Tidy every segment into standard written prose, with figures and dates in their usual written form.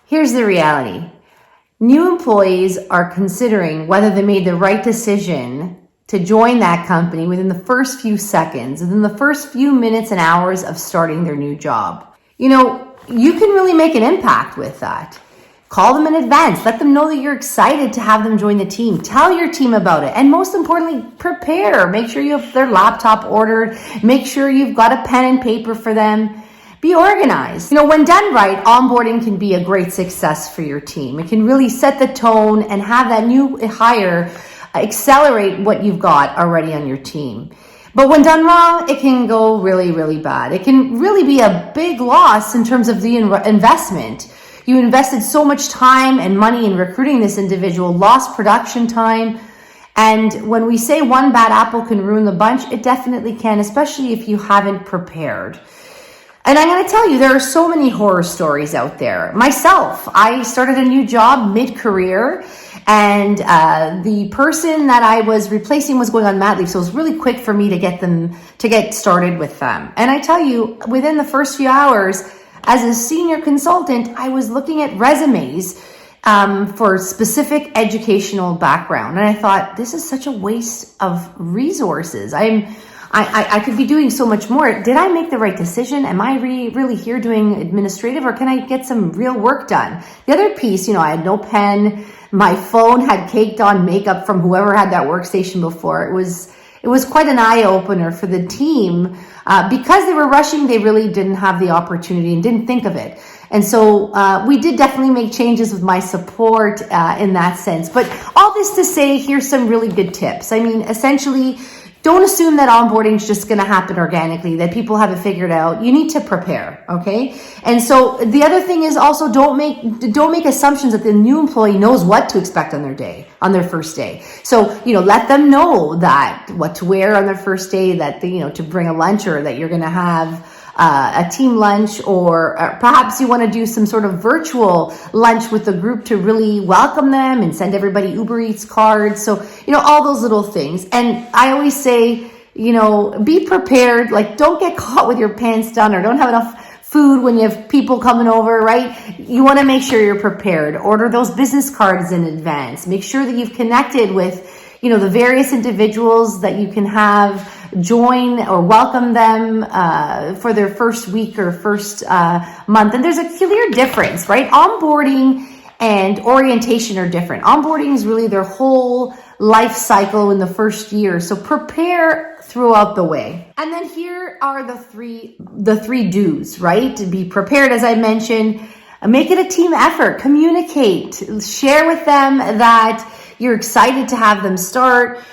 Here's the reality. New employees are considering whether they made the right decision to join that company within the first few seconds, within the first few minutes and hours of starting their new job. You can really make an impact with that. Call them in advance. Let them know that you're excited to have them join the team. Tell your team about it. And most importantly, prepare. Make sure you have their laptop ordered. Make sure you've got a pen and paper for them. Be organized. When done right, onboarding can be a great success for your team. It can really set the tone and have that new hire accelerate what you've got already on your team. But when done wrong, it can go really, really bad. It can really be a big loss in terms of the investment. You invested so much time and money in recruiting this individual, lost production time. And when we say one bad apple can ruin the bunch, it definitely can, especially if you haven't prepared. And I'm going to tell you, there are so many horror stories out there. Myself, I started a new job mid-career, and the person that I was replacing was going on mat leave, so it was really quick for me to get started with them. And I tell you, within the first few hours, as a senior consultant, I was looking at resumes for specific educational background, and I thought, this is such a waste of resources. I could be doing so much more. Did I make the right decision? Am I really here doing administrative, or can I get some real work done? The other piece, I had no pen. My phone had caked on makeup from whoever had that workstation before. It was quite an eye opener for the team. Because they were rushing, they really didn't have the opportunity and didn't think of it. And so we did definitely make changes with my support in that sense. But all this to say, here's some really good tips. Essentially, don't assume that onboarding is just going to happen organically, that people have it figured out. You need to prepare, okay? And so the other thing is also don't make assumptions that the new employee knows what to expect on their first day. So, let them know that what to wear on their first day, that to bring a lunch, or that you're going to have a team lunch, or perhaps you want to do some sort of virtual lunch with the group to really welcome them and send everybody Uber Eats cards. So, all those little things. And I always say, be prepared. Like, don't get caught with your pants down, or don't have enough food when you have people coming over, right? You want to make sure you're prepared. Order those business cards in advance. Make sure that you've connected with, the various individuals that you can have join or welcome them for their first week or first month. And there's a clear difference, right? Onboarding and orientation are different. Onboarding is really their whole life cycle in the first year. So prepare throughout the way. And then here are the three do's, right? To be prepared, as I mentioned, make it a team effort, communicate, share with them that you're excited to have them start,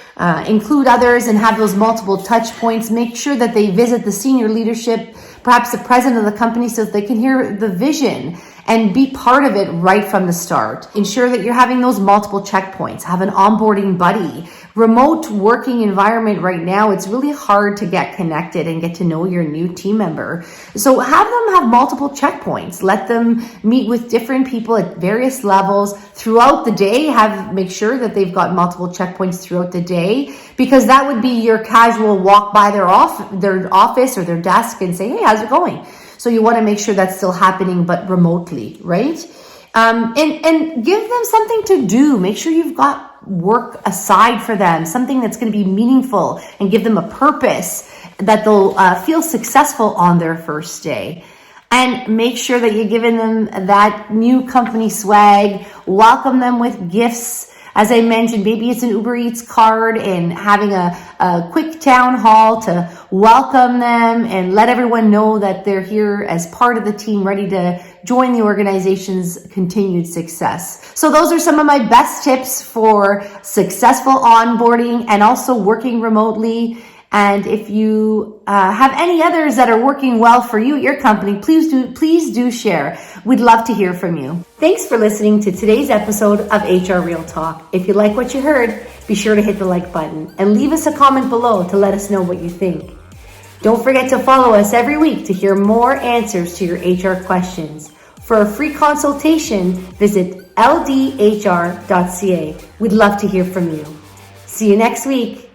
include others and have those multiple touch points. Make sure that they visit the senior leadership, perhaps the president of the company, so that they can hear the vision and be part of it right from the start. Ensure that you're having those multiple checkpoints. Have an onboarding buddy. Remote working environment right now, it's really hard to get connected and get to know your new team member. So have them have multiple checkpoints. Let them meet with different people at various levels throughout the day. Make sure that they've got multiple checkpoints throughout the day, because that would be your casual walk by their office or their desk and say, hey, how's it going? So you want to make sure that's still happening, but remotely, right? And give them something to do. Make sure you've got work aside for them, something that's going to be meaningful, and give them a purpose that they'll feel successful on their first day. And make sure that you're giving them that new company swag. Welcome them with gifts. As I mentioned, maybe it's an Uber Eats card, and having a quick town hall to welcome them and let everyone know that they're here as part of the team, ready to join the organization's continued success. So those are some of my best tips for successful onboarding and also working remotely. And if you have any others that are working well for you at your company, please do share. We'd love to hear from you. Thanks for listening to today's episode of HR Real Talk. If you like what you heard, be sure to hit the like button and leave us a comment below to let us know what you think. Don't forget to follow us every week to hear more answers to your HR questions. For a free consultation, visit ldhr.ca. We'd love to hear from you. See you next week.